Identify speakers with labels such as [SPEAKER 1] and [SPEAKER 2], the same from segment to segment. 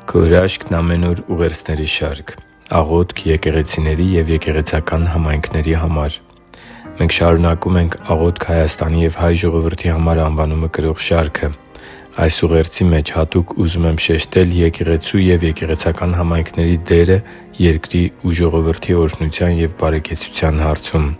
[SPEAKER 1] Քո հրաշքն ամեն օր ուղերձների շարք։ Աղոթք եկեղեցիների և եկեղեցական համայնքների համար։ Մենք շարունակում ենք «Աղոթք Հայաստանի և հայ ժողովրդի համար» անվանումը կրող շարքը։ Այս ուղերձի մեջ հատուկ ուզում եմ շեշտել եկեղեցու և եկեղեցական համայնքների դերը երկրի ու ժողովրդի օրհնության և բարեկեցության հարցում։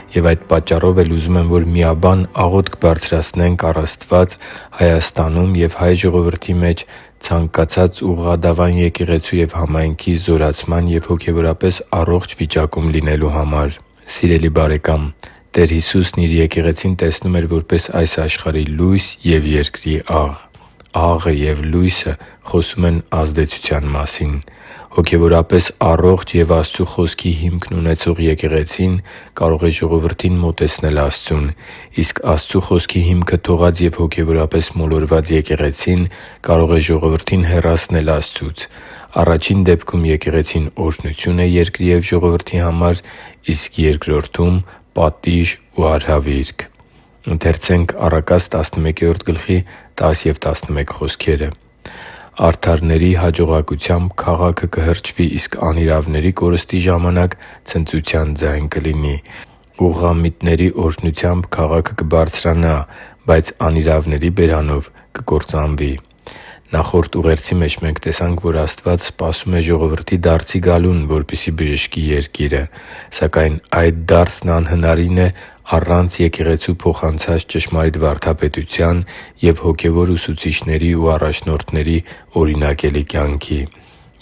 [SPEAKER 1] Եվ այդ պատճառով էլ ուզում եմ, որ միաբան աղոթք բարձրացնենք առ Աստված Հայաստանում և հայ ժողովրդի մեջ ցանկացած ուղղադավան եկեղեցու և համայնքի զորացման և հոգևորապես առողջ վիճակում լինելու համար։ Սիրելի՛ բարեկամ, Տեր Հիսուսն Իր եկեղեցին տեսնում էր որպես այս աշխարհի լույս և երկրի աղ։ Աղը և լույսը խոսում են ազդեցության մասին։ Հոգևորապես առողջ և Աստծու Խոսքի հիմքն ունեցող եկեղեցին կարող է ժողովրդին մոտեցնել Աստծուն, իսկ Աստծու Խոսքի հիմքը թողած և հոգևորապես մոլորված եկեղեցին կարող է ժողովրդին հեռացնել Աստծուց։ Առաջին դեպքում եկեղեցին օրհնություն է երկրի և ժողովրդի համար, իսկ երկրորդում՝ պատիժ ու արհավիրք։ «Արդարների հաջողակությամբ քաղաքը կհրճվի, իսկ անիրավների կորստի ժամանակ ցնծության ձայն կլինի։ Ուղղամիտների օրհնությամբ քաղաքը կբարձրանա, բայց անիրավների բերանով կկործանվի» (Առակաց 11:10-11)։ Նախորդ ուղերձի մեջ մենք տեսանք, որ Աստված սպասում է ժողովրդի դարձի գալուն, որպեսզի բժշկի երկիրը։ Սակայն այդ դարձն անհնարին է առանց եկեղեցու փոխանցած ճշմարիտ վարդապետության և հոգևոր ուսուցիչների ու առաջնորդների օրինակելի կյանքի։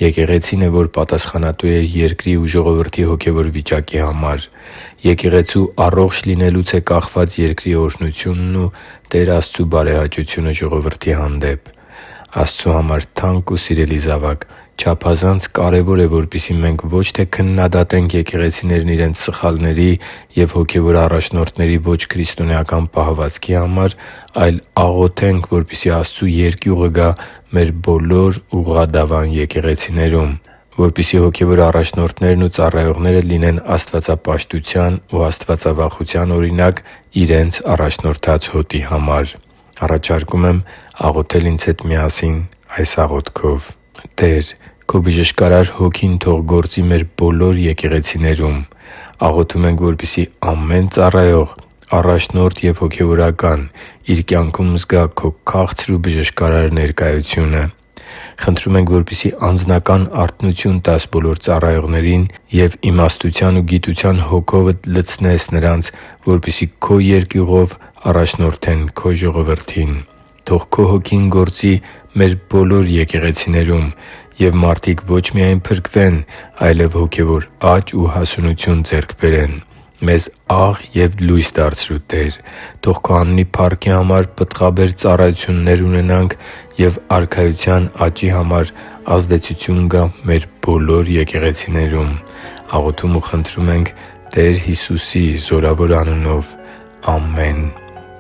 [SPEAKER 1] Եկեղեցին է, որ պատասխանատու է երկրի ու ժողովրդի հոգևոր վիճակի համար։ Եկեղեցու առողջ լինելուց է կախված երկրի օրհնությունն ու Տեր Աստծու բարեհաճությունը ժողովրդի հանդեպ։ Աստծու համար թանկ ու սիրելի՛ զավակ, չափազանց կարևոր է, որպեսզի մենք ոչ թե քննադատենք եկեղեցիներն իրենց սխալների և հոգևոր առաջնորդների ոչ քրիստոնեական պահվածքի համար, այլ աղոթենք, որպեսզի Աստծու երկյուղը գա մեր բոլոր ուղղադավան եկեղեցիներում, որպեսզի հոգևոր առաջնորդներն ու ծառայողները լինեն աստվածապաշտության ու աստվածավախության օրինակ իրենց առաջնորդած հոտի համար։ Առաջարկում եմ աղոթել ինձ հետ միասին այս աղոթքով. «Տե՛ր, Քո բժշկարար Հոգին թող գործի մեր բոլոր եկեղեցիներում։ Աղոթում ենք, որպեսզի ամեն ծառայող, առաջնորդ և հոգևորական իր կյանքում զգա Քո քաղցր ու բժշկարար ներկայությունը։ Խնդրում ենք, որպեսզի անձնական արթնություն տաս բոլոր ծառայողներին և իմաստության ու գիտության Հոգովդ լցնես նրանց, որպեսզի Քո երկյուղով առաջնորդեն Քո ժողովրդին։ Թող Քո Հոգին գործի մեր բոլոր եկեղեցիներում, և մարդիկ ոչ միայն փրկվեն, այլև հոգևոր աճ ու հասունություն ձեռք բերեն։ Մեզ աղ և լույս դարձրու Տե՛ր։ Թող Քո անունի փառքի համար պտղաբեր ծառայություններ ունենանք և Արքայության աճի համար ազդեցություն գա մեր բոլոր եկեղեցիներում։ Աղոթում ու խնդրում ենք Տեր Հիսուսի զորավոր անունով։ Ամեն»։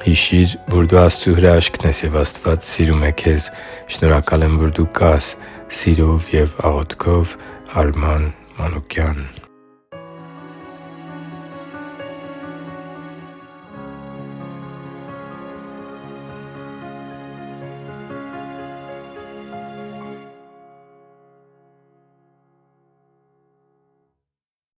[SPEAKER 1] Հիշի՛ր, որ դու Աստծո հրաշքն ես, և Աստված սիրում է քեզ։ Շնորհակալ եմ, որ դու կա՛ս։ Սիրով և աղոթքով, Արման Մանուկյան։